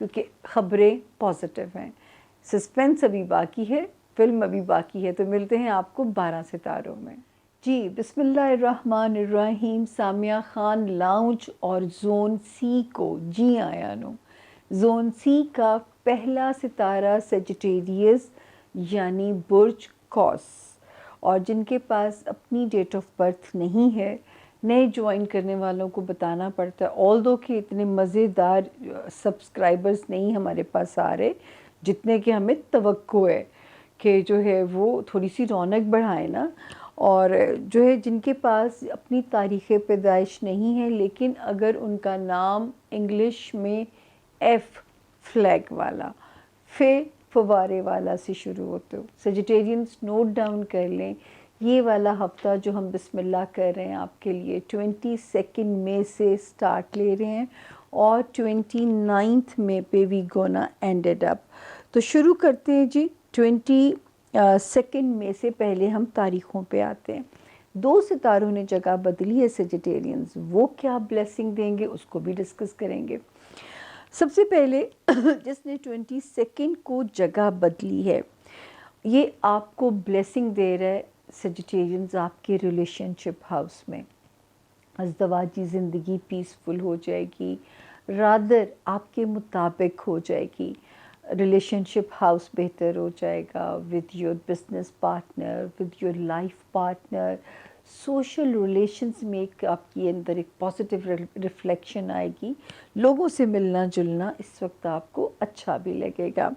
کیونکہ خبریں پازیٹیو ہیں. سسپینس ابھی باقی ہے، فلم ابھی باقی ہے. تو ملتے ہیں آپ کو 12 ستاروں میں. جی بسم اللہ الرحمن الرحیم. سامیہ خان لاؤنج اور زون سی کو جی آیا نو. زون سی کا پہلا ستارہ سیجیٹیریس یعنی برج قوس، اور جن کے پاس اپنی ڈیٹ آف برتھ نہیں ہے، نئے جوائن کرنے والوں کو بتانا پڑتا ہے. آلدو کہ اتنے مزیدار سبسکرائبرز نہیں ہمارے پاس آ رہے جتنے کہ ہمیں توقع ہے کہ جو ہے وہ تھوڑی سی رونق بڑھائے نا. اور جو ہے جن کے پاس اپنی تاریخ پیدائش نہیں ہے لیکن اگر ان کا نام انگلش میں ایف فلیگ والا، فوارے والا سے شروع ہوتے ہو، سیجیٹیرینز نوٹ ڈاؤن کر لیں. یہ والا ہفتہ جو ہم بسم اللہ کر رہے ہیں آپ کے لیے 22 مئی سے سٹارٹ لے رہے ہیں اور 29 مئی پہ وی گونا اینڈڈ اپ. تو شروع کرتے ہیں جی. 22 مئی سے پہلے ہم تاریخوں پہ آتے ہیں. 2 ستاروں نے جگہ بدلی ہے سیجیٹیرینز، وہ کیا بلیسنگ دیں گے اس کو بھی ڈسکس کریں گے. سب سے پہلے جس نے 22 کو جگہ بدلی ہے، یہ آپ کو بلیسنگ دے رہا ہے سیجیٹیرینز آپ کے ریلیشن شپ ہاؤس میں. ازدواجی زندگی پیسفل ہو جائے گی، رادر آپ کے مطابق ہو جائے گی. ریلیشن شپ ہاؤس بہتر ہو جائے گا with your business partner, with your life partner. Social relations میں ایک آپ کے اندر ایک پازیٹیو ریفلیکشن آئے گی. لوگوں سے ملنا جلنا اس وقت آپ کو اچھا بھی لگے گا،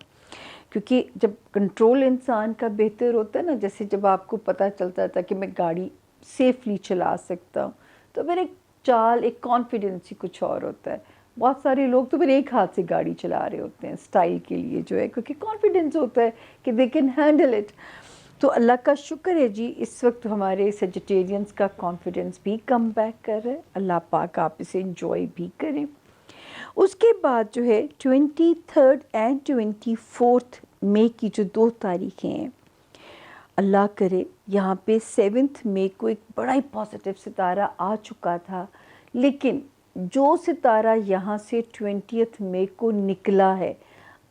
کیونکہ جب کنٹرول انسان کا بہتر ہوتا ہے نا، جیسے جب آپ کو پتہ چلتا تھا کہ میں گاڑی سیفلی چلا سکتا ہوں، تو پھر ایک چال، ایک کانفیڈنس ہی کچھ اور ہوتا ہے. بہت سارے لوگ تو پھر ایک ہاتھ سے گاڑی چلا رہے ہوتے ہیں سٹائل کے لیے جو ہے، کیونکہ کانفیڈنس ہوتا ہے کہ دے کین ہینڈل اٹ. تو اللہ کا شکر ہے جی اس وقت ہمارے سیجیٹیرینز کا کانفیڈنس بھی کم بیک کر رہا ہے. اللہ پاک آپ اسے انجوائے بھی کریں. اس کے بعد جو ہے 23 اینڈ 24 مئی کی جو 2 تاریخیں ہیں، اللہ کرے یہاں پہ 7 مئی کو ایک بڑا ہی پازیٹیو ستارہ آ چکا تھا، لیکن جو ستارہ یہاں سے 20 مئی کو نکلا ہے،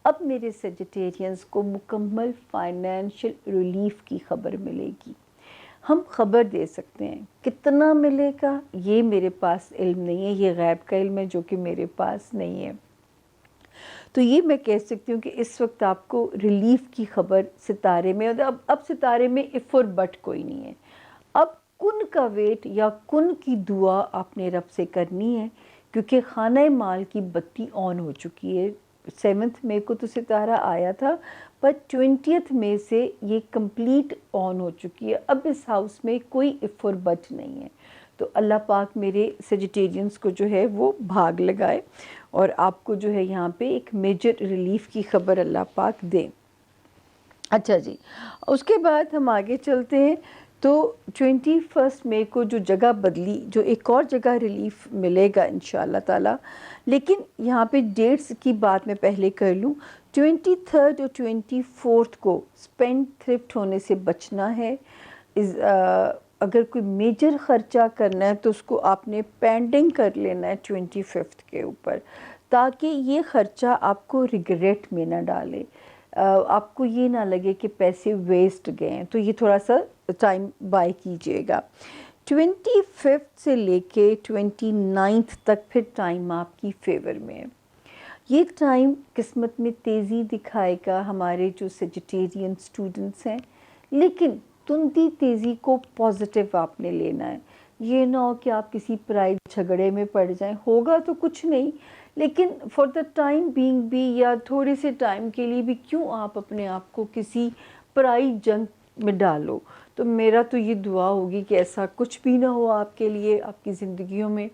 اب میرے سیجیٹیرینز کو مکمل فائنینشل ریلیف کی خبر ملے گی. ہم خبر دے سکتے ہیں، کتنا ملے گا یہ میرے پاس علم نہیں ہے، یہ غیب کا علم ہے جو کہ میرے پاس نہیں ہے. تو یہ میں کہہ سکتی ہوں کہ اس وقت آپ کو ریلیف کی خبر ستارے میں، اب ستارے میں اف اور بٹ کوئی نہیں ہے. اب کن کا ویٹ یا کن کی دعا آپ نے رب سے کرنی ہے، کیونکہ خانہ مال کی بتی آن ہو چکی ہے. 7 مئی کو تو ستارہ آیا تھا، پر 20 مئی سے یہ کمپلیٹ آن ہو چکی ہے. اب اس ہاؤس میں کوئی اف اور بٹ نہیں ہے. تو اللہ پاک میرے سیجیٹیرینز کو جو ہے وہ بھاگ لگائے اور آپ کو جو ہے یہاں پہ ایک میجر ریلیف کی خبر اللہ پاک دیں. اچھا جی، اس کے بعد ہم آگے چلتے ہیں. تو 21 مئی کو جو جگہ بدلی، جو ایک اور جگہ ریلیف ملے گا انشاءاللہ تعالی. لیکن یہاں پہ ڈیٹس کی بات میں پہلے کر لوں. 23 اور 24 کو اسپینڈ تھرفٹ ہونے سے بچنا ہے. اگر کوئی میجر خرچہ کرنا ہے تو اس کو آپ نے پینڈنگ کر لینا ہے 25 کے اوپر، تاکہ یہ خرچہ آپ کو ریگریٹ میں نہ ڈالے، آپ کو یہ نہ لگے کہ پیسے ویسٹ گئے ہیں. تو یہ تھوڑا سا ٹائم بائی کیجئے گا. 25 سے لے کے 29 تک پھر ٹائم آپ کی فیور میں ہے. یہ ٹائم قسمت میں تیزی دکھائے گا ہمارے جو سیجیٹیرین اسٹوڈنٹس ہیں، لیکن تندی تیزی کو پازیٹیو آپ نے لینا ہے. یہ نہ ہو کہ آپ کسی پرائے جھگڑے میں پڑ جائیں. ہوگا تو کچھ نہیں، لیکن فار دا ٹائم بینگ بھی، یا تھوڑے سے ٹائم کے لیے بھی، کیوں آپ اپنے آپ کو کسی پرائی جنگ میں ڈالو. تو میرا تو یہ دعا ہوگی کہ ایسا کچھ بھی نہ ہو آپ کے لیے، آپ کی زندگیوں میں،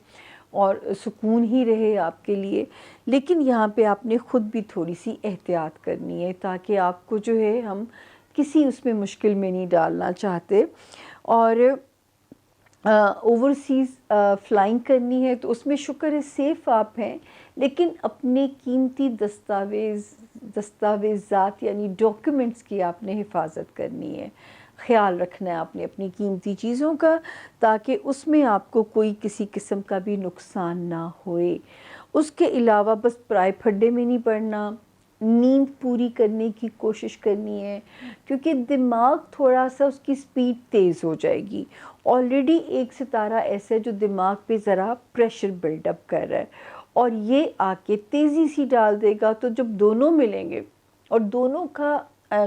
اور سکون ہی رہے آپ کے لیے. لیکن یہاں پہ آپ نے خود بھی تھوڑی سی احتیاط کرنی ہے، تاکہ آپ کو جو ہے ہم کسی اس میں مشکل میں نہیں ڈالنا چاہتے. اور اوورسیز فلائنگ کرنی ہے تو اس میں شکر ہے سیف آپ ہیں، لیکن اپنے قیمتی دستاویزات یعنی ڈاکیومنٹس کی آپ نے حفاظت کرنی ہے. خیال رکھنا ہے آپ نے اپنی قیمتی چیزوں کا، تاکہ اس میں آپ کو کوئی کسی قسم کا بھی نقصان نہ ہوئے۔ اس کے علاوہ بس پرائے پھڈے میں نہیں پڑنا، نیند پوری کرنے کی کوشش کرنی ہے، کیونکہ دماغ تھوڑا سا اس کی سپیڈ تیز ہو جائے گی۔ آلریڈی ایک ستارہ ایسا ہے جو دماغ پہ ذرا پریشر بلڈ اپ کر رہا ہے، اور یہ آ کے تیزی سی ڈال دے گا، تو جب دونوں ملیں گے اور دونوں کا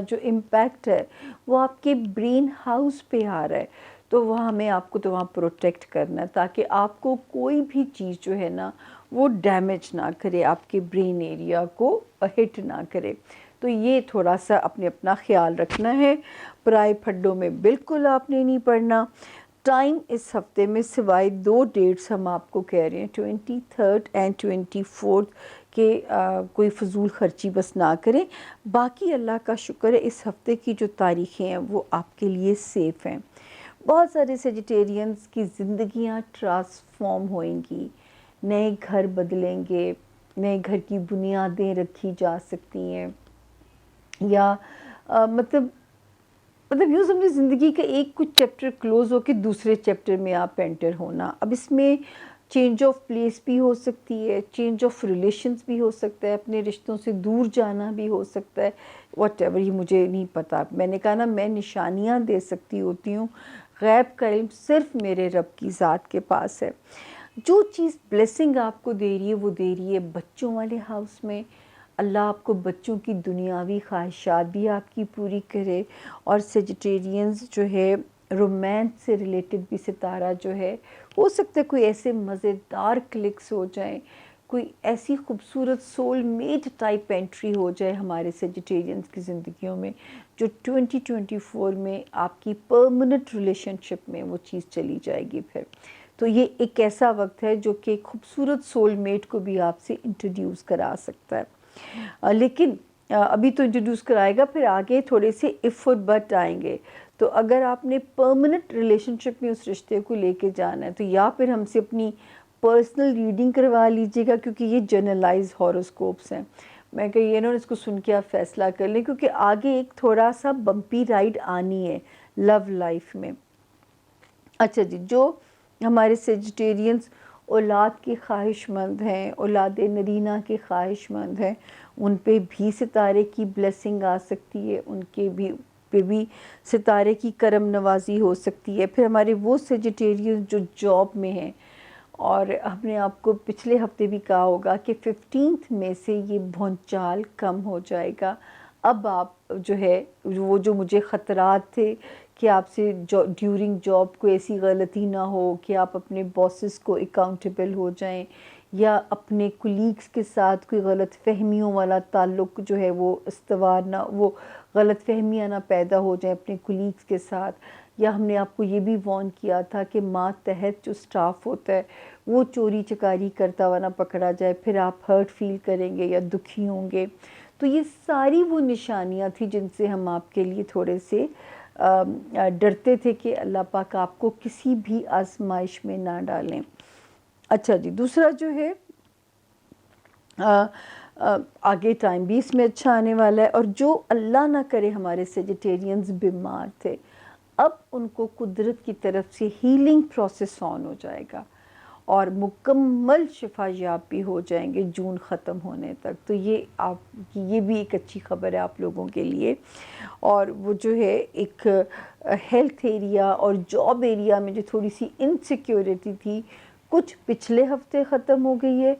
جو امپیکٹ ہے وہ آپ کے برین ہاؤس پہ آ رہا ہے، تو وہ ہمیں آپ کو تو وہاں پروٹیکٹ کرنا ہے، تاکہ آپ کو کوئی بھی چیز جو ہے نا وہ ڈیمیج نہ کرے، آپ کے برین ایریا کو ہٹ نہ کرے۔ تو یہ تھوڑا سا اپنا خیال رکھنا ہے۔ پرائے پھڈوں میں بالکل آپ نے نہیں پڑھنا۔ ٹائم اس ہفتے میں سوائے 2 ڈیٹس ہم آپ کو کہہ رہے ہیں 23 اینڈ 24 کہ کوئی فضول خرچی بس نہ کریں، باقی اللہ کا شکر ہے اس ہفتے کی جو تاریخیں ہیں وہ آپ کے لیے سیف ہیں۔ بہت سارے سیجیٹیرینز کی زندگیاں ٹرانسفارم ہوئیں گی، نئے گھر بدلیں گے، نئے گھر کی بنیادیں رکھی جا سکتی ہیں، یا مطلب یوں سمجھے زندگی کا ایک کچھ چیپٹر کلوز ہو کے دوسرے چیپٹر میں آپ انٹر ہونا۔ اب اس میں چینج آف پلیس بھی ہو سکتی ہے، چینج آف ریلیشنز بھی ہو سکتا ہے، اپنے رشتوں سے دور جانا بھی ہو سکتا ہے، واٹ ایور، یہ مجھے نہیں پتا۔ میں نے کہا نا میں نشانیاں دے سکتی ہوتی ہوں، غیب کا علم صرف میرے رب کی ذات کے پاس ہے۔ جو چیز بلیسنگ آپ کو دے رہی ہے وہ دے رہی ہے بچوں والے ہاؤس میں۔ اللہ آپ کو بچوں کی دنیاوی خواہشات بھی آپ کی پوری کرے، اور سیجیٹیرینز جو ہے رومانس سے ریلیٹڈ بھی ستارہ جو ہے، ہو سکتا ہے کوئی ایسے مزیدار کلکس ہو جائیں، کوئی ایسی خوبصورت سول میٹ ٹائپ انٹری ہو جائے ہمارے سیجیٹیرینز کی زندگیوں میں، جو 2024 میں آپ کی پرماننٹ ریلیشن شپ میں وہ چیز چلی جائے گی پھر۔ تو یہ ایک ایسا وقت ہے جو کہ خوبصورت سول میٹ کو بھی آپ سے انٹروڈیوس کرا سکتا ہے، لیکن ابھی تو انٹروڈیوس کرائے گا، پھر آگے تھوڑے سے اف اور بٹ آئیں گے۔ تو اگر آپ نے پرماننٹ ریلیشن شپ میں اس رشتے کو لے کے جانا ہے تو یا پھر ہم سے اپنی پرسنل ریڈنگ کروا لیجیے گا، کیونکہ یہ جنرلائز ہاروسکوپس ہیں۔ میں کہ یہ اس کو سن کے آپ فیصلہ کر لیں، کیونکہ آگے ایک تھوڑا سا بمپی رائڈ آنی ہے لو لائف میں۔ اچھا جی، جو ہمارے سیجیٹیرینز اولاد کے خواہش مند ہیں، اولاد نرینہ کے خواہش مند ہیں، ان پہ بھی ستارے کی بلیسنگ آ سکتی ہے، ان کے پہ بھی ستارے کی کرم نوازی ہو سکتی ہے۔ پھر ہمارے وہ سیجیٹیرینز جو جاب میں ہیں، اور ہم نے آپ کو پچھلے ہفتے بھی کہا ہوگا کہ 15 میں سے یہ بھونچال کم ہو جائے گا۔ اب آپ جو ہے وہ جو مجھے خطرات تھے کہ آپ سے ڈیورنگ جاب کو ایسی غلطی نہ ہو کہ آپ اپنے باسز کو اکاؤنٹیبل ہو جائیں، یا اپنے کولیگز کے ساتھ کوئی غلط فہمیوں والا تعلق جو ہے وہ استوار نہ، وہ غلط فہمیاں نہ پیدا ہو جائیں اپنے کولیگز کے ساتھ، یا ہم نے آپ کو یہ بھی وارن کیا تھا کہ ماتحت جو سٹاف ہوتا ہے وہ چوری چکاری کرتا ہوا نہ پکڑا جائے، پھر آپ ہرٹ فیل کریں گے یا دکھی ہوں گے۔ تو یہ ساری وہ نشانیاں تھیں جن سے ہم آپ کے لیے تھوڑے سے ڈرتے تھے کہ اللہ پاک آپ کو کسی بھی آزمائش میں نہ ڈالیں۔ اچھا جی، دوسرا جو ہے آگے ٹائم بھی اس میں اچھا آنے والا ہے، اور جو اللہ نہ کرے ہمارے سیجیٹیرینز بیمار تھے، اب ان کو قدرت کی طرف سے ہیلنگ پروسیس آن ہو جائے گا، اور مکمل شفا یاب بھی ہو جائیں گے جون ختم ہونے تک۔ تو یہ بھی ایک اچھی خبر ہے آپ لوگوں کے لیے۔ اور وہ جو ہے ایک ہیلتھ ایریا اور جاب ایریا میں جو تھوڑی سی انسیکیورٹی تھی، کچھ پچھلے ہفتے ختم ہو گئی ہے،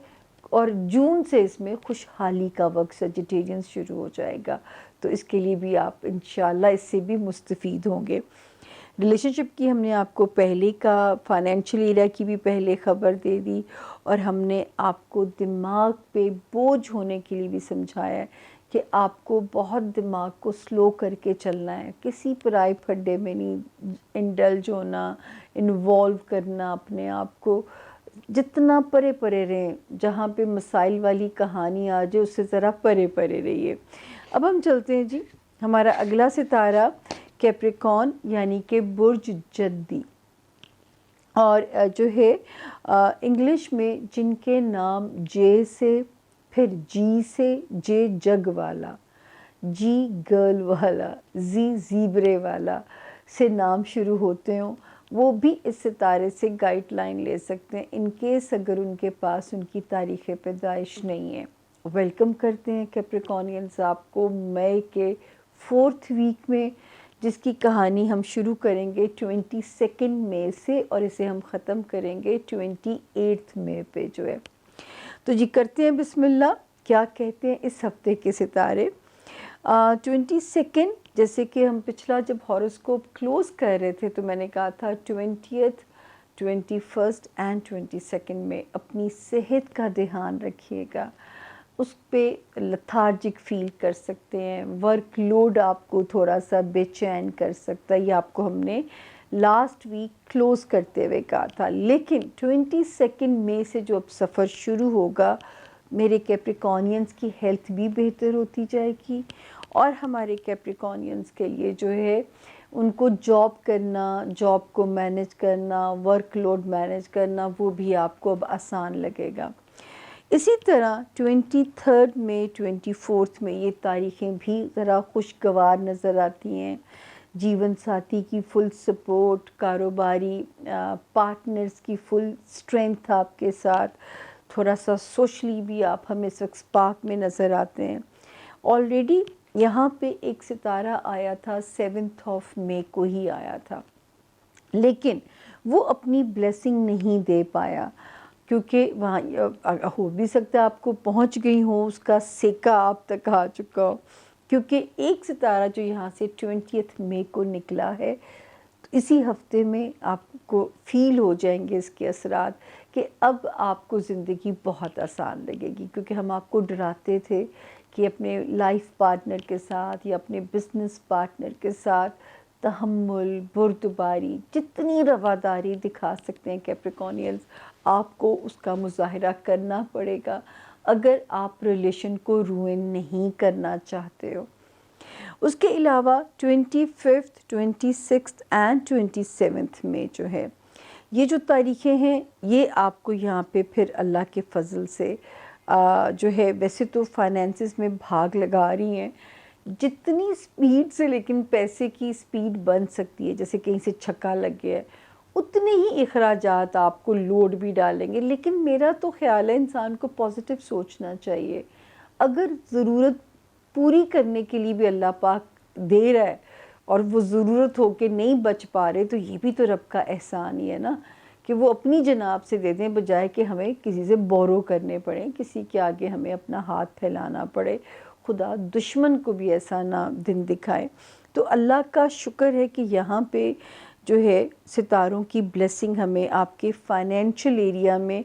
اور جون سے اس میں خوشحالی کا وقت سیجیٹیرینز شروع ہو جائے گا۔ تو اس کے لیے بھی آپ انشاءاللہ اس سے بھی مستفید ہوں گے۔ ریلیشن شپ کی ہم نے آپ کو پہلے کا، فائنینشیل ایریا کی بھی پہلے خبر دے دی، اور ہم نے آپ کو دماغ پہ بوجھ ہونے کے لیے بھی سمجھایا ہے کہ آپ کو بہت دماغ کو سلو کر کے چلنا ہے، کسی پرائے پھڈے میں نہیں انڈلج ہونا، انوالو کرنا اپنے آپ کو، جتنا پرے پرے رہیں، جہاں پہ مسائل والی کہانی آ جائے اس سے ذرا پرے پرے رہیے۔ اب ہم چلتے ہیں جی، ہمارا اگلا ستارہ کیپریکون یعنی کہ برج جدی، اور جو ہے انگلش میں جن کے نام جے سے، پھر جی سے، جے جگ والا، جی گرل والا، زی زیبرے والا، سے نام شروع ہوتے ہوں وہ بھی اس ستارے سے گائیڈ لائن لے سکتے ہیں، ان کیس اگر ان کے پاس ان کی تاریخ پیدائش نہیں ہے۔ ویلکم کرتے ہیں کیپریکونینز آپ کو مئی کے 4 ویک میں، جس کی کہانی ہم شروع کریں گے 22 مئی سے اور اسے ہم ختم کریں گے 28 مئی پہ جو ہے۔ تو جی کرتے ہیں بسم اللہ، کیا کہتے ہیں اس ہفتے کے ستارے۔ 22 جیسے کہ ہم پچھلا جب ہاروسکوپ کلوز کر رہے تھے تو میں نے کہا تھا 20th 21 اینڈ 22 میں اپنی صحت کا دھیان رکھیے گا، اس پہ لتھارجک فیل کر سکتے ہیں، ورک لوڈ آپ کو تھوڑا سا بے چین کر سکتا ہے، یہ آپ کو ہم نے لاسٹ ویک کلوز کرتے ہوئے کہا تھا۔ لیکن 22 مئی سے جو اب سفر شروع ہوگا، میرے کیپریکونینز کی ہیلتھ بھی بہتر ہوتی جائے گی اور ہمارے کیپریکونینز کے لیے جو ہے ان کو جاب کرنا، جاب کو مینیج کرنا، ورک لوڈ مینیج کرنا، وہ بھی آپ کو اب آسان لگے گا۔ اسی طرح 23 میں 24 میں یہ تاریخیں بھی ذرا خوشگوار نظر آتی ہیں، جیون ساتھی کی فل سپورٹ، کاروباری پارٹنرز کی فل سٹرینتھ آپ کے ساتھ، تھوڑا سا سوشلی بھی آپ ہمیں اس وقت سپارک میں نظر آتے ہیں۔ آلریڈی یہاں پہ ایک ستارہ آیا تھا 7 مئی کو ہی آیا تھا، لیکن وہ اپنی بلیسنگ نہیں دے پایا کیونکہ وہاں ہو بھی سکتا ہے آپ کو پہنچ گئی ہو، اس کا سیکہ آپ تک آ چکا ہو، کیونکہ ایک ستارہ جو یہاں سے 20 مئی کو نکلا ہے، اسی ہفتے میں آپ کو فیل ہو جائیں گے اس کے اثرات کہ اب آپ کو زندگی بہت آسان لگے گی، کیونکہ ہم آپ کو ڈراتے تھے کہ اپنے لائف پارٹنر کے ساتھ یا اپنے بزنس پارٹنر کے ساتھ تحمل، بردباری، جتنی رواداری دکھا سکتے ہیں کیپریکونینز، آپ کو اس کا مظاہرہ کرنا پڑے گا اگر آپ ریلیشن کو روئن نہیں کرنا چاہتے ہو۔ اس کے علاوہ 25 26 اینڈ 27 میں جو ہے یہ جو تاریخیں ہیں، یہ آپ کو یہاں پہ پھر اللہ کے فضل سے جو ہے ویسے تو فائنینسز میں بھاگ لگا رہی ہیں، جتنی سپیڈ سے لیکن پیسے کی سپیڈ بن سکتی ہے، جیسے کہیں سے چھکا لگ گیا ہے، اتنے ہی اخراجات آپ کو لوڈ بھی ڈالیں گے۔ لیکن میرا تو خیال ہے انسان کو پازیٹیو سوچنا چاہیے، اگر ضرورت پوری کرنے کے لیے بھی اللہ پاک دے رہا ہے اور وہ ضرورت ہو کے نہیں بچ پا رہے، تو یہ بھی تو رب کا احسان ہی ہے نا کہ وہ اپنی جناب سے دے دیں، بجائے کہ ہمیں کسی سے بورو کرنے پڑیں، کسی کے آگے ہمیں اپنا ہاتھ پھیلانا پڑے۔ خدا دشمن کو بھی ایسا نہ دن دکھائے۔ تو اللہ کا شکر ہے کہ یہاں پہ جو ہے ستاروں کی بلیسنگ ہمیں آپ کے فائنینشل ایریا میں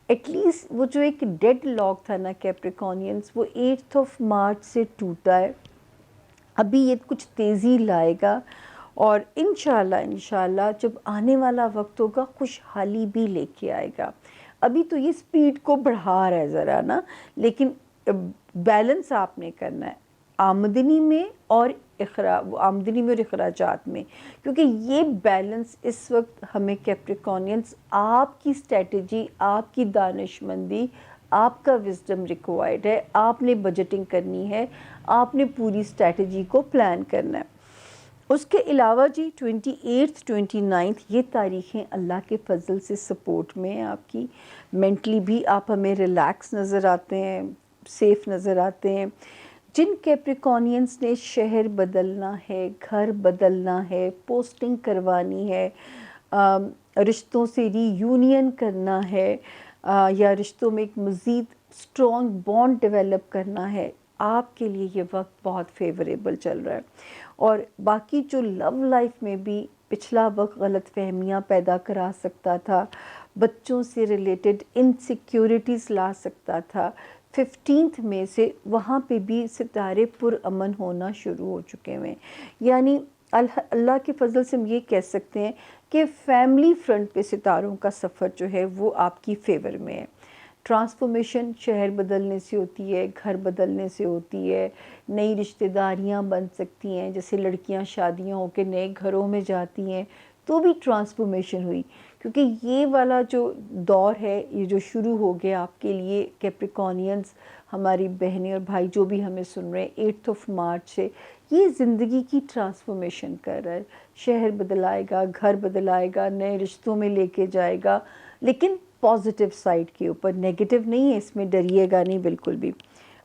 ایٹ لیسٹ وہ جو ایک ڈیڈ لاک تھا نا کیپریکونینز، وہ 8 مارچ سے ٹوٹا ہے، ابھی یہ کچھ تیزی لائے گا اور انشاءاللہ جب آنے والا وقت ہوگا خوشحالی بھی لے کے آئے گا۔ ابھی تو یہ سپیڈ کو بڑھا رہا ہے ذرا نا، لیکن بیلنس آپ نے کرنا ہے آمدنی میں اور اخراجات میں، کیونکہ یہ بیلنس اس وقت ہمیں کیپریکونینز آپ کی اسٹریٹجی، آپ کی دانشمندی، آپ کا وزڈم ریکوائرڈ ہے، آپ نے بجٹنگ کرنی ہے، آپ نے پوری اسٹریٹجی کو پلان کرنا ہے۔ اس کے علاوہ جی 28 29 یہ تاریخیں اللہ کے فضل سے سپورٹ میں ہیں آپ کی، مینٹلی بھی آپ ہمیں ریلیکس نظر آتے ہیں، سیف نظر آتے ہیں۔ جن کیپریکونینز نے شہر بدلنا ہے، گھر بدلنا ہے، پوسٹنگ کروانی ہے، رشتوں سے ری یونین کرنا ہے، یا رشتوں میں ایک مزید اسٹرانگ بانڈ ڈیولپ کرنا ہے، آپ کے لیے یہ وقت بہت فیوریبل چل رہا ہے۔ اور باقی جو لو لائف میں بھی پچھلا وقت غلط فہمیاں پیدا کرا سکتا تھا، بچوں سے ریلیٹڈ انسیکیورٹیز لا سکتا تھا، 15 مئی سے وہاں پہ بھی ستارے پرامن ہونا شروع ہو چکے ہیں۔ یعنی اللہ کے فضل سے ہم یہ کہہ سکتے ہیں کہ فیملی فرنٹ پہ ستاروں کا سفر جو ہے وہ آپ کی فیور میں ہے۔ ٹرانسفارمیشن شہر بدلنے سے ہوتی ہے، گھر بدلنے سے ہوتی ہے، نئی رشتہ داریاں بن سکتی ہیں، جیسے لڑکیاں شادیاں ہو کے نئے گھروں میں جاتی ہیں تو بھی ٹرانسفارمیشن ہوئی، کیونکہ یہ والا جو دور ہے یہ جو شروع ہو گیا آپ کے لیے کیپریکونینز، ہماری بہنیں اور بھائی جو بھی ہمیں سن رہے ہیں، 8 مارچ سے یہ زندگی کی ٹرانسفارمیشن کر رہا ہے. شہر بدلائے گا، گھر بدلائے گا، نئے رشتوں میں لے کے جائے گا، لیکن پازیٹیو سائڈ کے اوپر، نیگیٹو نہیں ہے اس میں، ڈریے گا نہیں بالکل بھی.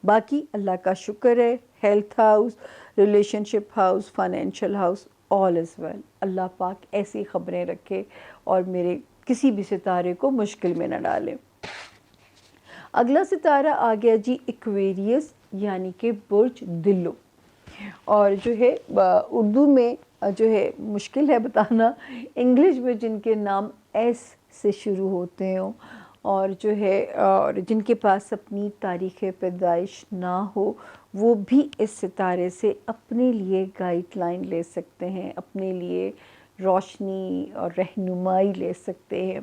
باقی اللہ کا شکر ہے، ہیلتھ ہاؤس، ریلیشن شپ ہاؤس، فائنینشیل ہاؤس، آل از ویل. اللہ پاک ایسی خبریں رکھے اور میرے کسی بھی ستارے کو مشکل میں نہ ڈالے. اگلا ستارہ آ گیا جی ایکویریس، یعنی کہ برج دلو. اور جو ہے اردو میں جو ہے مشکل ہے بتانا، انگلش میں جن کے نام ایس سے شروع ہوتے ہوں اور جو ہے اور جن کے پاس اپنی تاریخ پیدائش نہ ہو، وہ بھی اس ستارے سے اپنے لیے گائیڈ لائن لے سکتے ہیں، اپنے لیے روشنی اور رہنمائی لے سکتے ہیں.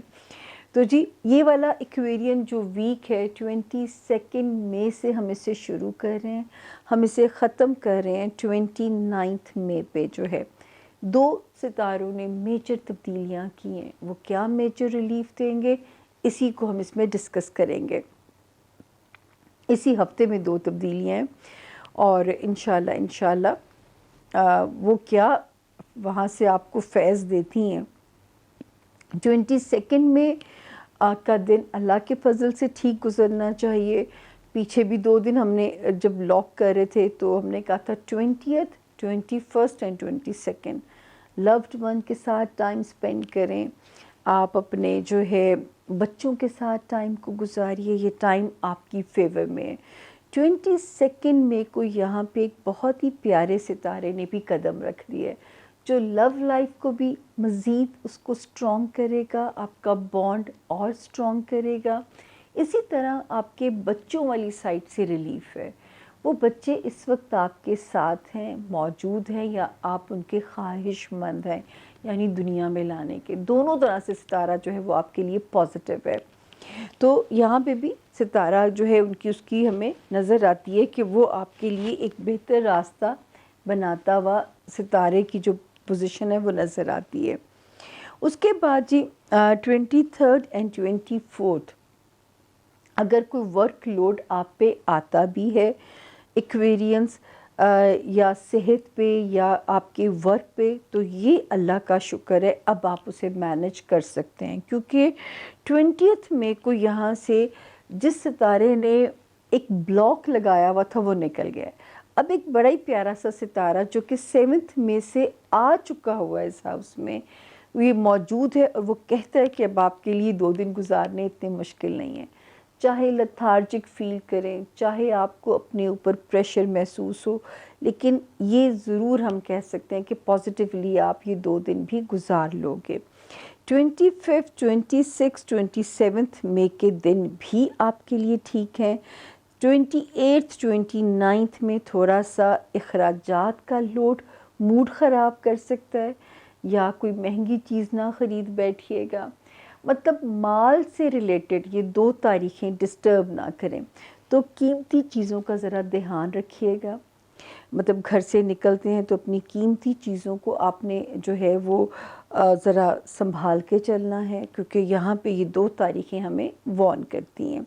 تو جی یہ والا ایکویرین جو ویک ہے 22 مئی سے ہم اسے شروع کر رہے ہیں، ہم اسے ختم کر رہے ہیں 29 مئی پہ. جو ہے 2 ستاروں نے میجر تبدیلیاں کی ہیں، وہ کیا میجر ریلیف دیں گے اسی کو ہم اس میں ڈسکس کریں گے. اسی ہفتے میں 2 تبدیلیاں ہیں اور انشاءاللہ وہ کیا وہاں سے آپ کو فیض دیتی ہیں. 22 میں کا دن اللہ کے فضل سے ٹھیک گزرنا چاہیے. پیچھے بھی 2 دن ہم نے جب لاک کر رہے تھے تو ہم نے کہا تھا 20th 21st and 22. Loved one کے ساتھ ٹائم سپینڈ کریں، آپ اپنے جو ہے بچوں کے ساتھ ٹائم کو گزاریے، یہ ٹائم آپ کی فیور میں ہے. 22 مئی کو یہاں پہ ایک بہت ہی پیارے ستارے نے بھی قدم رکھ دی ہے جو لو لائف کو بھی مزید اس کو سٹرونگ کرے گا، آپ کا بانڈ اور سٹرونگ کرے گا. اسی طرح آپ کے بچوں والی سائڈ سے ریلیف ہے. وہ بچے اس وقت آپ کے ساتھ ہیں، موجود ہیں، یا آپ ان کے خواہش مند ہیں، یعنی دنیا میں لانے کے. دونوں طرح سے ستارہ جو ہے وہ آپ کے لیے پازیٹیو ہے. تو یہاں پہ بھی ستارہ جو ہے اس کی ہمیں نظر آتی ہے کہ وہ آپ کے لیے ایک بہتر راستہ بناتا ہوا ستارے کی جو پوزیشن ہے وہ نظر آتی ہے. اس کے بعد جی 23 اینڈ 24 اگر کوئی ورک لوڈ آپ پہ آتا بھی ہے ایکویرینس یا صحت پہ یا آپ کے ورک پہ، تو یہ اللہ کا شکر ہے اب آپ اسے مینج کر سکتے ہیں، کیونکہ 20 مئی کو یہاں سے جس ستارے نے ایک بلاک لگایا ہوا تھا وہ نکل گیا. اب ایک بڑا ہی پیارا سا ستارہ جو کہ 7 مئی سے آ چکا ہوا ہے اس ہاؤس میں، یہ موجود ہے اور وہ کہتا ہے کہ اب آپ کے لیے 2 دن گزارنے اتنے مشکل نہیں ہیں. چاہے لتھارجک فیل کریں، چاہے آپ کو اپنے اوپر پریشر محسوس ہو، لیکن یہ ضرور ہم کہہ سکتے ہیں کہ پازیٹیولی آپ یہ 2 دن بھی گزار لو گے. 25 26 27 مئی کے دن بھی آپ کے لیے ٹھیک ہیں. 28 29 میں تھوڑا سا اخراجات کا لوڈ موڈ خراب کر سکتا ہے، یا کوئی مہنگی چیز نہ خرید بیٹھیے گا. مطلب مال سے ریلیٹڈ یہ 2 تاریخیں ڈسٹرب نہ کریں، تو قیمتی چیزوں کا ذرا دھیان رکھیے گا. مطلب گھر سے نکلتے ہیں تو اپنی قیمتی چیزوں کو آپ نے جو ہے وہ ذرا سنبھال کے چلنا ہے، کیونکہ یہاں پہ یہ 2 تاریخیں ہمیں وارن کرتی ہیں.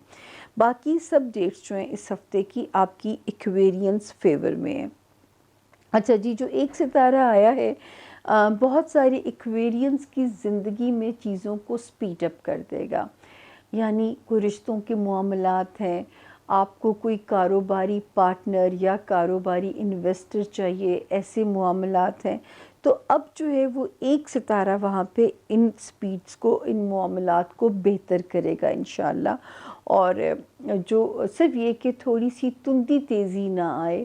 باقی سب ڈیٹس جو ہیں اس ہفتے کی آپ کی ایکویرینس فیور میں ہیں. اچھا جی، جو ایک ستارہ آیا ہے بہت ساری ایکویرینس کی زندگی میں چیزوں کو سپیڈ اپ کر دے گا. یعنی کوئی رشتوں کے معاملات ہیں، آپ کو کوئی کاروباری پارٹنر یا کاروباری انویسٹر چاہیے، ایسے معاملات ہیں، تو اب جو ہے وہ ایک ستارہ وہاں پہ ان سپیڈز کو، ان معاملات کو بہتر کرے گا انشاءاللہ. اور جو صرف یہ کہ تھوڑی سی تندی تیزی نہ آئے،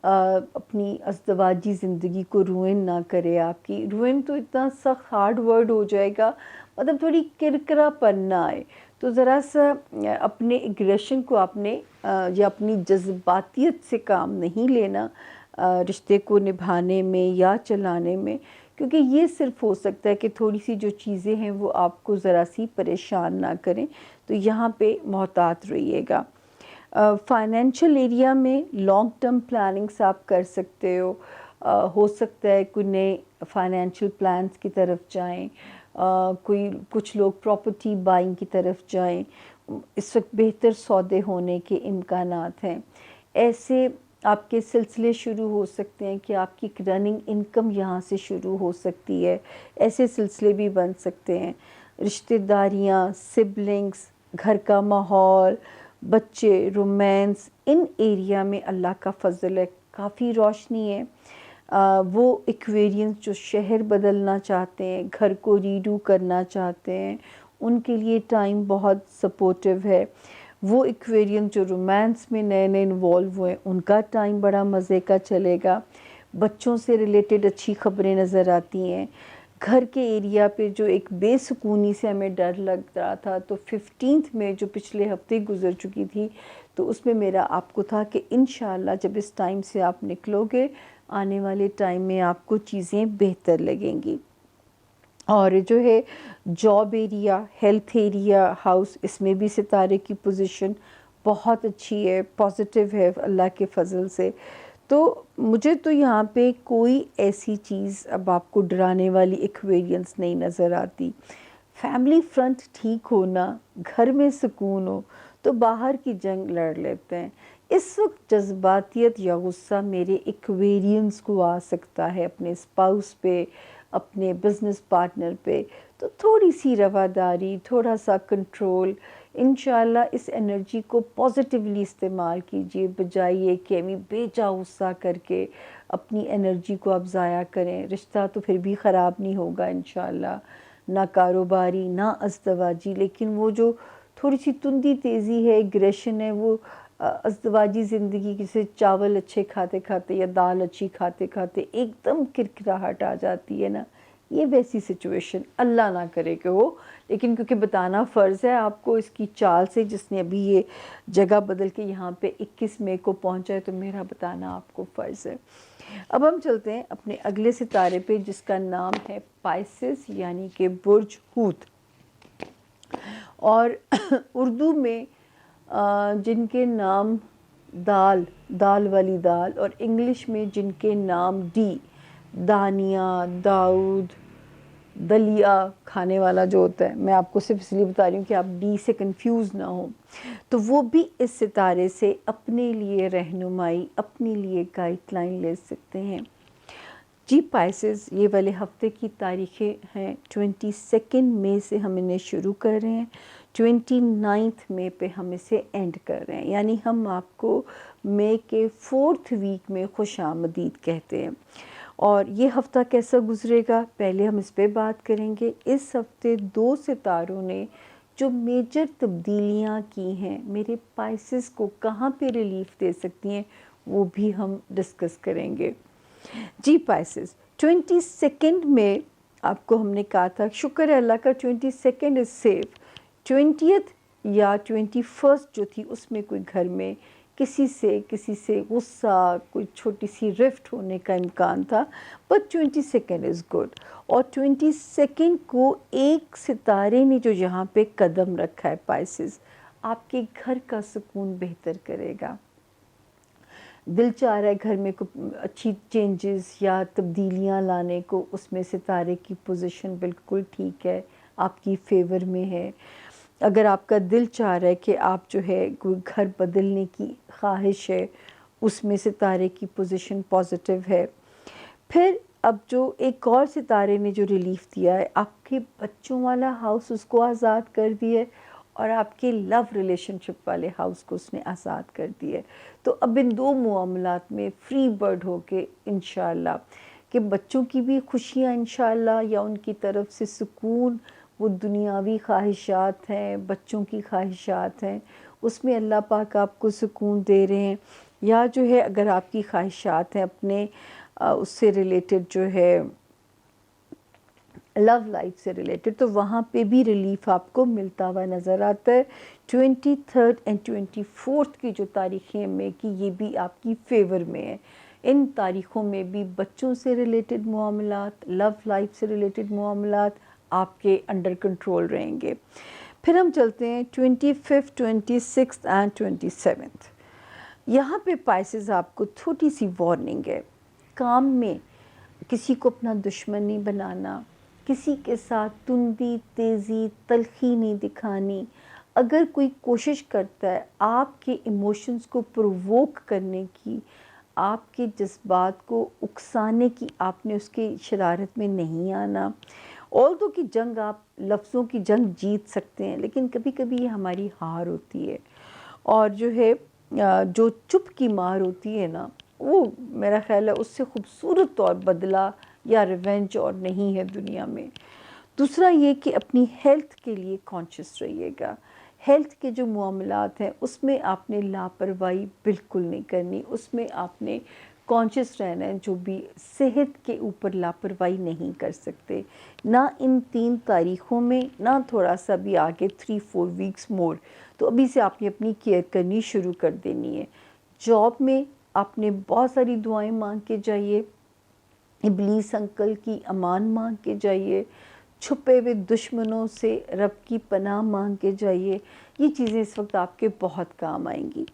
اپنی ازدواجی زندگی کو روئن نہ کرے. آپ کی روئن تو اتنا سخت ہارڈ ورڈ ہو جائے گا، مطلب تھوڑی کرکرا پن نہ آئے. تو ذرا سا اپنے ایگریشن کو آپ نے یا اپنی جذباتیت سے کام نہیں لینا رشتے کو نبھانے میں یا چلانے میں، کیونکہ یہ صرف ہو سکتا ہے کہ تھوڑی سی جو چیزیں ہیں وہ آپ کو ذرا سی پریشان نہ کریں. تو یہاں پہ محتاط رہیے گا. فائنینشیل ایریا میں لانگ ٹرم پلاننگس آپ کر سکتے ہو سکتا ہے کوئی نئے فائنینشیل پلانس کی طرف جائیں. کوئی کچھ لوگ پراپرٹی بائنگ کی طرف جائیں، اس وقت بہتر سودے ہونے کے امکانات ہیں۔ ایسے آپ کے سلسلے شروع ہو سکتے ہیں کہ آپ کی رننگ انکم یہاں سے شروع ہو سکتی ہے، ایسے سلسلے بھی بن سکتے ہیں۔ رشتہ داریاں، سبلنگس، گھر کا ماحول، بچے، رومانس، ان ایریا میں اللہ کا فضل ہے، کافی روشنی ہے۔ وہ ایکویرینس جو شہر بدلنا چاہتے ہیں، گھر کو ریڈو کرنا چاہتے ہیں، ان کے لیے ٹائم بہت سپورٹیو ہے۔ وہ ایکویرینس جو رومانس میں نئے نئے انوالو ہوئے، ان کا ٹائم بڑا مزے کا چلے گا۔ بچوں سے ریلیٹڈ اچھی خبریں نظر آتی ہیں۔ گھر کے ایریا پہ جو ایک بے سکونی سے ہمیں ڈر لگ رہا تھا، تو 15 میں جو پچھلے ہفتے گزر چکی تھی، تو اس میں میرا آپ کو تھا کہ انشاءاللہ جب اس ٹائم سے آپ نکلو گے، آنے والے ٹائم میں آپ کو چیزیں بہتر لگیں گی۔ اور جو ہے job area, health area, house, اس میں بھی ستارے کی پوزیشن بہت اچھی ہے، پازیٹیو ہے اللہ کے فضل سے۔ تو مجھے تو یہاں پہ کوئی ایسی چیز اب آپ کو ڈرانے والی ایکویرینس نہیں نظر آتی۔ فیملی فرنٹ ٹھیک ہونا، گھر میں سکون ہو، تو باہر کی جنگ لڑ لیتے ہیں۔ اس وقت جذباتیت یا غصہ میرے ایکویرینس کو آ سکتا ہے اپنے اسپاؤس پہ، اپنے بزنس پارٹنر پہ، تو تھوڑی سی رواداری، تھوڑا سا کنٹرول، انشاءاللہ اس انرجی کو پازیٹیولی استعمال کیجئے، بجائے یہ کہ ہمیں بے جا غصہ کر کے اپنی انرجی کو آپ ضائع کریں۔ رشتہ تو پھر بھی خراب نہیں ہوگا انشاءاللہ، نہ کاروباری نہ ازدواجی، لیکن وہ جو تھوڑی سی تندی تیزی ہے، اگریشن ہے، وہ ازدواجی زندگی سے چاول اچھے کھاتے کھاتے یا دال اچھی کھاتے کھاتے ایک دم کرکراہٹ آ جاتی ہے نا، یہ ویسی سچویشن اللہ نہ کرے کہ ہو، لیکن کیونکہ بتانا فرض ہے آپ کو اس کی چال سے، جس نے ابھی یہ جگہ بدل کے یہاں پہ 21 مئی کو پہنچا ہے، تو میرا بتانا آپ کو فرض ہے۔ اب ہم چلتے ہیں اپنے اگلے ستارے پہ، جس کا نام ہے پائسس، یعنی کہ برج حوت، اور اردو میں جن کے نام دال والی دال، اور انگلش میں جن کے نام دانیہ، داؤد، دلیا کھانے والا جو ہوتا ہے، میں آپ کو صرف اس لیے بتا رہی ہوں کہ آپ ڈی سے کنفیوز نہ ہوں، تو وہ بھی اس ستارے سے اپنے لیے رہنمائی، اپنے لیے گائیڈ لائن لے سکتے ہیں۔ جی پائسز، یہ والے ہفتے کی تاریخیں ہیں 22 مئی سے ہم انہیں شروع کر رہے ہیں، 29 مئی پہ ہم اسے اینڈ کر رہے ہیں، یعنی ہم آپ کو مئی کے 4تھ ویک میں خوش آمدید کہتے ہیں۔ اور یہ ہفتہ کیسا گزرے گا، پہلے ہم اس پہ بات کریں گے۔ اس ہفتے 2 ستاروں نے جو میجر تبدیلیاں کی ہیں، میرے پائسز کو کہاں پہ ریلیف دے سکتی ہیں، وہ بھی ہم ڈسکس کریں گے۔ جی پائسز، 22 میں آپ کو ہم نے کہا تھا، شکر ہے اللہ کا 22 از سیف، 20 یا 21 جو تھی اس میں کوئی گھر میں کسی سے غصہ، کوئی چھوٹی سی رفٹ ہونے کا امکان تھا، بٹ 22 از گڈ۔ اور 22 کو ایک ستارے نے جو یہاں پہ قدم رکھا ہے پائسز، آپ کے گھر کا سکون بہتر کرے گا۔ دل چاہ رہا ہے گھر میں اچھی چینجز یا تبدیلیاں لانے کو، اس میں ستارے کی پوزیشن بالکل ٹھیک ہے، آپ کی فیور میں ہے۔ اگر آپ کا دل چاہ رہا ہے کہ آپ جو ہے کوئی گھر بدلنے کی خواہش ہے، اس میں ستارے کی پوزیشن پازیٹیو ہے۔ پھر اب جو ایک اور ستارے نے جو ریلیف دیا ہے، آپ کے بچوں والا ہاؤس اس کو آزاد کر دیا ہے، اور آپ کے لو ریلیشن شپ والے ہاؤس کو اس نے آزاد کر دیا ہے۔ تو اب ان 2 معاملات میں فری برڈ ہو کے انشاءاللہ، کہ بچوں کی بھی خوشیاں انشاءاللہ یا ان کی طرف سے سکون، وہ دنیاوی خواہشات ہیں، بچوں کی خواہشات ہیں، اس میں اللہ پاک آپ کو سکون دے رہے ہیں، یا جو ہے اگر آپ کی خواہشات ہیں اپنے اس سے ریلیٹڈ جو ہے لو لائف سے ریلیٹڈ، تو وہاں پہ بھی ریلیف آپ کو ملتا ہوا نظر آتا ہے۔ 23 اور 24 کی جو تاریخیں مئی کی، یہ بھی آپ کی فیور میں ہے۔ ان تاریخوں میں بھی بچوں سے ریلیٹڈ معاملات، لو لائف سے ریلیٹڈ معاملات آپ کے انڈر کنٹرول رہیں گے۔ پھر ہم چلتے ہیں 25، 26 اور 27۔ یہاں پہ پائسز آپ کو تھوڑی سی وارننگ ہے، کام میں کسی کو اپنا دشمن نہیں بنانا، کسی کے ساتھ تندی تیزی تلخی نہیں دکھانی. اگر کوئی کوشش کرتا ہے آپ کے ایموشنز کو پرووک کرنے کی، آپ کے جذبات کو اکسانے کی، آپ نے اس کی شرارت میں نہیں آنا. although کہ جنگ آپ لفظوں کی جنگ جیت سکتے ہیں، لیکن کبھی کبھی یہ ہماری ہار ہوتی ہے. اور جو ہے جو چپ کی مار ہوتی ہے نا، وہ میرا خیال ہے اس سے خوبصورت اور بدلہ یا ریونج اور نہیں ہے دنیا میں. دوسرا یہ کہ اپنی ہیلتھ کے لیے کانشیس رہیے گا. ہیلتھ کے جو معاملات ہیں اس میں آپ نے لاپرواہی بالکل نہیں کرنی، اس میں آپ نے کانشیس رہنا ہے. جو بھی صحت کے اوپر لاپرواہی نہیں کر سکتے، نہ ان 3 تاریخوں میں، نہ تھوڑا سا بھی آگے 3-4 ویکس مور. تو ابھی سے آپ نے اپنی کیئر کرنی شروع کر دینی ہے. جاب میں آپ نے بہت ساری دعائیں مانگ کے جائیے، ابلیس انکل کی امان مانگ کے جائیے، چھپے ہوئے دشمنوں سے رب کی پناہ مانگ کے جائیے. یہ چیزیں اس وقت آپ کے بہت کام آئیں گی.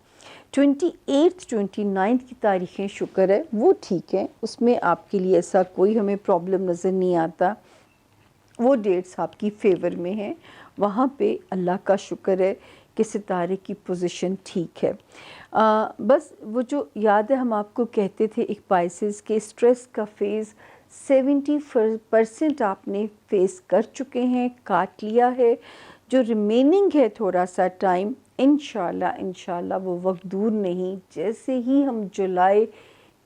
28 29 کی تاریخیں شکر ہے وہ ٹھیک ہیں، اس میں آپ کے لیے ایسا کوئی ہمیں پرابلم نظر نہیں آتا. وہ ڈیٹس آپ کی فیور میں ہیں، وہاں پہ اللہ کا شکر ہے کہ ستارے کی پوزیشن ٹھیک ہے. بس وہ جو یاد ہے ہم آپ کو کہتے تھے ایک پائسز کے اسٹریس کا فیز 70% آپ نے فیس کر چکے ہیں، کاٹ لیا ہے. جو ریمیننگ ہے تھوڑا سا ٹائم، انشاءاللہ وہ وقت دور نہیں. جیسے ہی ہم جولائی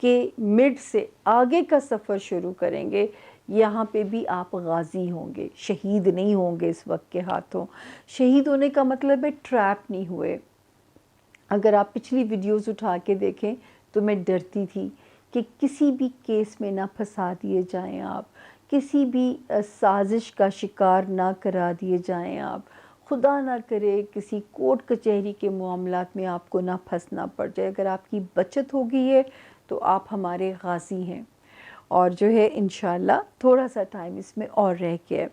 کے مڈ سے آگے کا سفر شروع کریں گے، یہاں پہ بھی آپ غازی ہوں گے، شہید نہیں ہوں گے اس وقت کے ہاتھوں. شہید ہونے کا مطلب ہے ٹریپ نہیں ہوئے. اگر آپ پچھلی ویڈیوز اٹھا کے دیکھیں تو میں ڈرتی تھی کہ کسی بھی کیس میں نہ پھنسا دیے جائیں آپ، کسی بھی سازش کا شکار نہ کرا دیے جائیں آپ. خدا نہ کرے کسی کورٹ کچہری کے معاملات میں آپ کو نہ پھنسنا پڑ جائے. اگر آپ کی بچت ہو گئی ہے تو آپ ہمارے غازی ہیں. اور جو ہے انشاءاللہ تھوڑا سا ٹائم اس میں اور رہ کے ہے.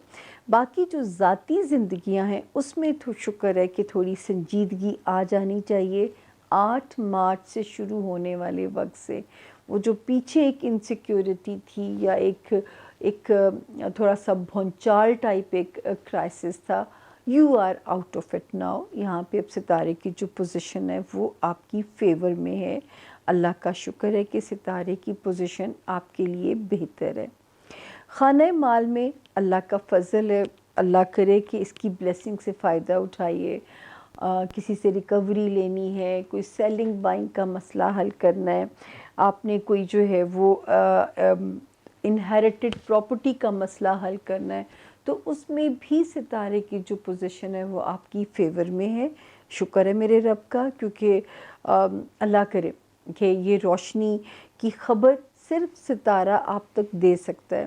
باقی جو ذاتی زندگیاں ہیں اس میں تو شکر ہے کہ تھوڑی سنجیدگی آ جانی چاہیے. 8 مارچ سے شروع ہونے والے وقت سے وہ جو پیچھے ایک انسیکیورٹی تھی یا ایک تھوڑا سا بھونچال ٹائپ ایک کرائسس تھا، you are out of it now. یہاں پہ اب ستارے کی جو پوزیشن ہے وہ آپ کی فیور میں ہے. اللہ کا شکر ہے کہ ستارے کی پوزیشن آپ کے لیے بہتر ہے. خانہ مال میں اللہ کا فضل ہے، اللہ کرے کہ اس کی بلیسنگ سے فائدہ اٹھائیے. کسی سے ریکوری لینی ہے، کوئی سیلنگ بائنگ کا مسئلہ حل کرنا ہے، آپ نے کوئی جو ہے وہ انہیریٹڈ پراپرٹی کا مسئلہ حل کرنا ہے، تو اس میں بھی ستارے کی جو پوزیشن ہے وہ آپ کی فیور میں ہے. شکر ہے میرے رب کا، کیونکہ اللہ کرے کہ یہ روشنی کی خبر صرف ستارہ آپ تک دے سکتا ہے.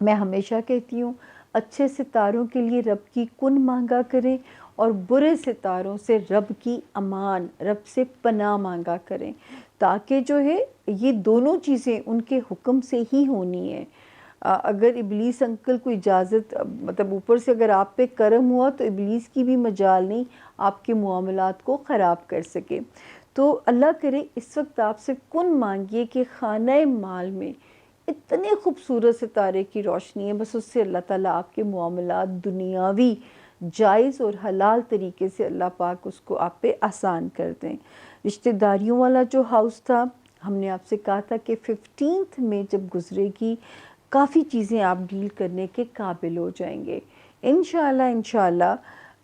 میں ہمیشہ کہتی ہوں اچھے ستاروں کے لیے رب کی کن مانگا کریں، اور برے ستاروں سے رب کی امان، رب سے پناہ مانگا کریں، تاکہ جو ہے یہ دونوں چیزیں ان کے حکم سے ہی ہونی ہے. اگر ابلیس انکل کو اجازت، مطلب اوپر سے اگر آپ پہ کرم ہوا تو ابلیس کی بھی مجال نہیں آپ کے معاملات کو خراب کر سکے. تو اللہ کرے اس وقت آپ سے کن مانگیے کہ خانہ مال میں اتنے خوبصورت ستارے کی روشنی ہے، بس اس سے اللہ تعالیٰ آپ کے معاملات دنیاوی جائز اور حلال طریقے سے اللہ پاک اس کو آپ پہ آسان کر دیں. رشتہ داریوں والا جو ہاؤس تھا، ہم نے آپ سے کہا تھا کہ 15 میں جب گزرے گی کافی چیزیں آپ ڈیل کرنے کے قابل ہو جائیں گے. انشاءاللہ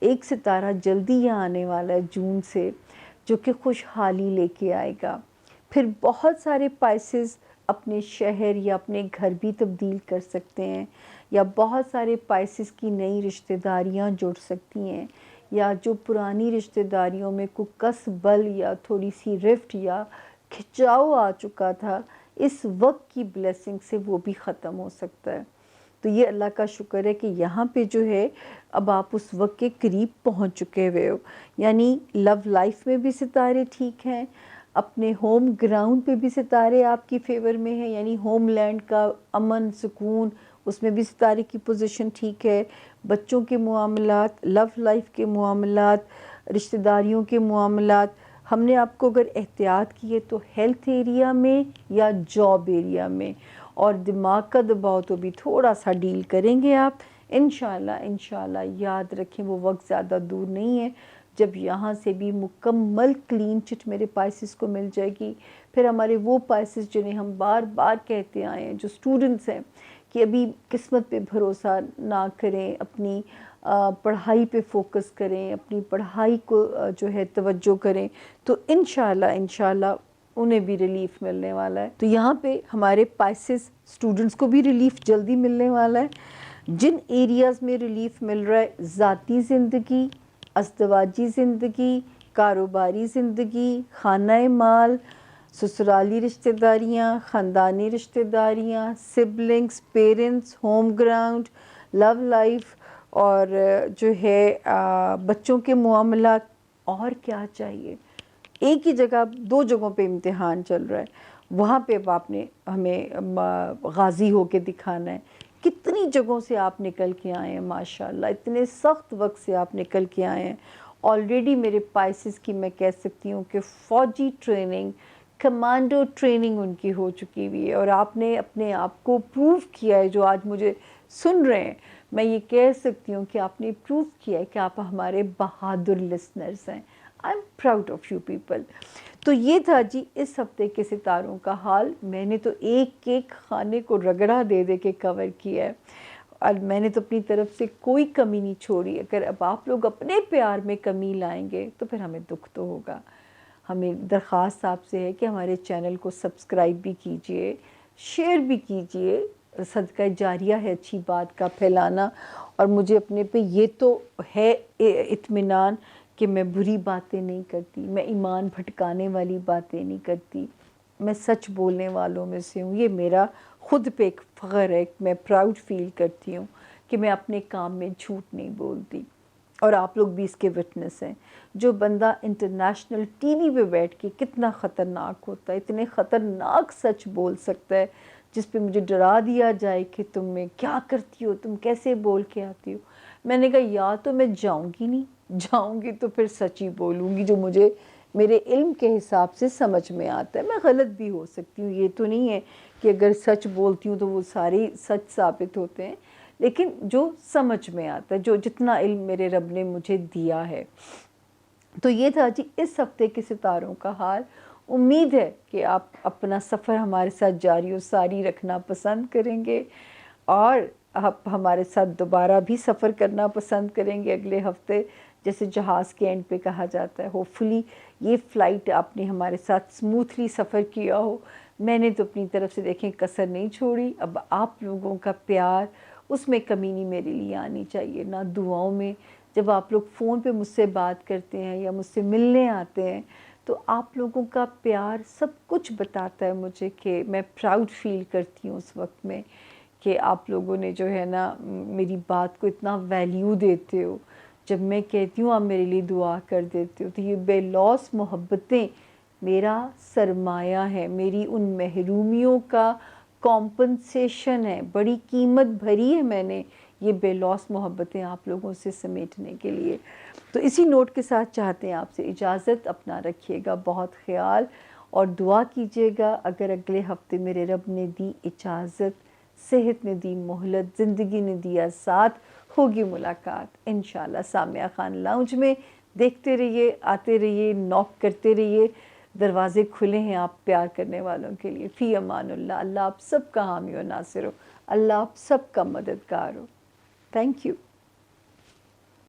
ایک ستارہ جلدی یہاں آنے والا ہے جون سے، جو کہ خوشحالی لے کے آئے گا. پھر بہت سارے پائسز اپنے شہر یا اپنے گھر بھی تبدیل کر سکتے ہیں، یا بہت سارے پائسز کی نئی رشتہ داریاں جڑ سکتی ہیں، یا جو پرانی رشتہ داریوں میں کوئی کس بل یا تھوڑی سی رفٹ یا کھچاؤ آ چکا تھا، اس وقت کی بلیسنگ سے وہ بھی ختم ہو سکتا ہے. تو یہ اللہ کا شکر ہے کہ یہاں پہ جو ہے اب آپ اس وقت کے قریب پہنچ چکے ہوئے ہو. یعنی لو لائف میں بھی ستارے ٹھیک ہیں، اپنے ہوم گراؤنڈ پہ بھی ستارے آپ کی فیور میں ہیں، یعنی ہوم لینڈ کا امن سکون، اس میں بھی ستارے کی پوزیشن ٹھیک ہے. بچوں کے معاملات، لو لائف کے معاملات، رشتہ داریوں کے معاملات، ہم نے آپ کو اگر احتیاط کی ہے تو ہیلتھ ایریا میں یا جاب ایریا میں. اور دماغ کا دباؤ تو بھی تھوڑا سا ڈیل کریں گے آپ انشاءاللہ. یاد رکھیں وہ وقت زیادہ دور نہیں ہے جب یہاں سے بھی مکمل کلین چٹ میرے پائسز کو مل جائے گی. پھر ہمارے وہ پائسز جنہیں ہم بار بار کہتے آئے ہیں، جو اسٹوڈنٹس ہیں، کہ ابھی قسمت پہ بھروسہ نہ کریں، اپنی پڑھائی پہ فوکس کریں، اپنی پڑھائی کو جو ہے توجہ کریں، تو انشاءاللہ انہیں بھی ریلیف ملنے والا ہے. تو یہاں پہ ہمارے پائسز اسٹوڈنٹس کو بھی ریلیف جلدی ملنے والا ہے. جن ایریاز میں ریلیف مل رہا ہے، ذاتی زندگی، ازدواجی زندگی، کاروباری زندگی، خانہ مال، سسرالی رشتہ داریاں، خاندانی رشتہ داریاں، سبلنگز، پیرنٹس، ہوم گراؤنڈ، لو لائف، اور جو ہے بچوں کے معاملات، اور کیا چاہیے. ایک ہی جگہ، 2 جگہوں پہ امتحان چل رہا ہے، وہاں پہ آپ نے ہمیں غازی ہو کے دکھانا ہے. کتنی جگہوں سے آپ نکل کے آئے ہیں ماشاءاللہ، اتنے سخت وقت سے آپ نکل کے آئے ہیں. آلریڈی میرے پائسز کی میں کہہ سکتی ہوں کہ فوجی ٹریننگ، کمانڈو ٹریننگ ان کی ہو چکی ہوئی ہے، اور آپ نے اپنے آپ کو پروو کیا ہے. جو آج مجھے سن رہے ہیں، میں یہ کہہ سکتی ہوں کہ آپ نے پروو کیا ہے کہ آپ ہمارے بہادر لسنرز ہیں. I am proud of you people. تو یہ تھا جی اس ہفتے کے ستاروں کا حال. میں نے تو ایک ایک خانے کو رگڑا دے دے کے کور کیا ہے، اور میں نے تو اپنی طرف سے کوئی کمی نہیں چھوڑی. اگر اب آپ لوگ اپنے پیار میں کمی لائیں گے تو پھر ہمیں دکھ تو ہوگا. ہمیں درخواست آپ سے ہے کہ ہمارے چینل کو سبسکرائب بھی کیجئے، شیئر بھی کیجئے. صدقہ جاریہ ہے اچھی بات کا پھیلانا. اور مجھے اپنے پہ یہ تو ہے اطمینان کہ میں بری باتیں نہیں کرتی، میں ایمان بھٹکانے والی باتیں نہیں کرتی، میں سچ بولنے والوں میں سے ہوں. یہ میرا خود پہ ایک فخر ہے، میں پراؤڈ فیل کرتی ہوں کہ میں اپنے کام میں جھوٹ نہیں بولتی. اور آپ لوگ بھی اس کے وٹنس ہیں. جو بندہ انٹرنیشنل ٹی وی پہ بیٹھ کے کتنا خطرناک ہوتا ہے، اتنے خطرناک سچ بول سکتا ہے جس پہ مجھے ڈرا دیا جائے کہ تم میں کیا کرتی ہو، تم کیسے بول کے آتی ہو. میں نے کہا یا تو میں جاؤں گی نہیں، جاؤں گی تو پھر سچ ہی بولوں گی جو مجھے میرے علم کے حساب سے سمجھ میں آتا ہے. میں غلط بھی ہو سکتی ہوں، یہ تو نہیں ہے کہ اگر سچ بولتی ہوں تو وہ سارے سچ ثابت ہوتے ہیں، لیکن جو سمجھ میں آتا ہے، جو جتنا علم میرے رب نے مجھے دیا ہے. تو یہ تھا جی اس ہفتے کے ستاروں کا حال. امید ہے کہ آپ اپنا سفر ہمارے ساتھ جاری و ساری رکھنا پسند کریں گے، اور آپ ہمارے ساتھ دوبارہ بھی سفر کرنا پسند کریں گے اگلے ہفتے. جیسے جہاز کے اینڈ پہ کہا جاتا ہے، ہوپفلی یہ فلائٹ آپ نے ہمارے ساتھ سموتھلی سفر کیا ہو. میں نے تو اپنی طرف سے دیکھیں کسر نہیں چھوڑی. اب آپ لوگوں کا پیار، اس میں کمی نہیں میرے لیے آنی چاہیے، نہ دعاؤں میں. جب آپ لوگ فون پہ مجھ سے بات کرتے ہیں یا مجھ سے ملنے آتے ہیں تو آپ لوگوں کا پیار سب کچھ بتاتا ہے مجھے کہ میں پراؤڈ فیل کرتی ہوں اس وقت میں کہ آپ لوگوں نے جو ہے نا میری بات کو اتنا ویلیو دیتے ہو. جب میں کہتی ہوں آپ میرے لیے دعا کر دیتے ہو، تو یہ بے لوث محبتیں میرا سرمایہ ہے، میری ان محرومیوں کا کمپنسیشن ہے. بڑی قیمت بھری ہے میں نے یہ بے لوث محبتیں آپ لوگوں سے سمیٹنے کے لیے. تو اسی نوٹ کے ساتھ چاہتے ہیں آپ سے اجازت. اپنا رکھیے گا بہت خیال اور دعا کیجیے گا. اگر اگلے ہفتے میرے رب نے دی اجازت، صحت نے دی مہلت، زندگی نے دیا ساتھ، ہوگی ملاقات انشاءاللہ سامیہ خان لاؤنج میں. دیکھتے رہیے، آتے رہیے، نوک کرتے رہیے. دروازے کھلے ہیں آپ پیار کرنے والوں کے لیے. فی امان اللہ. اللہ آپ سب کا حامی و ناصر ہو، اللہ آپ سب کا مددگار ہو. Thank you.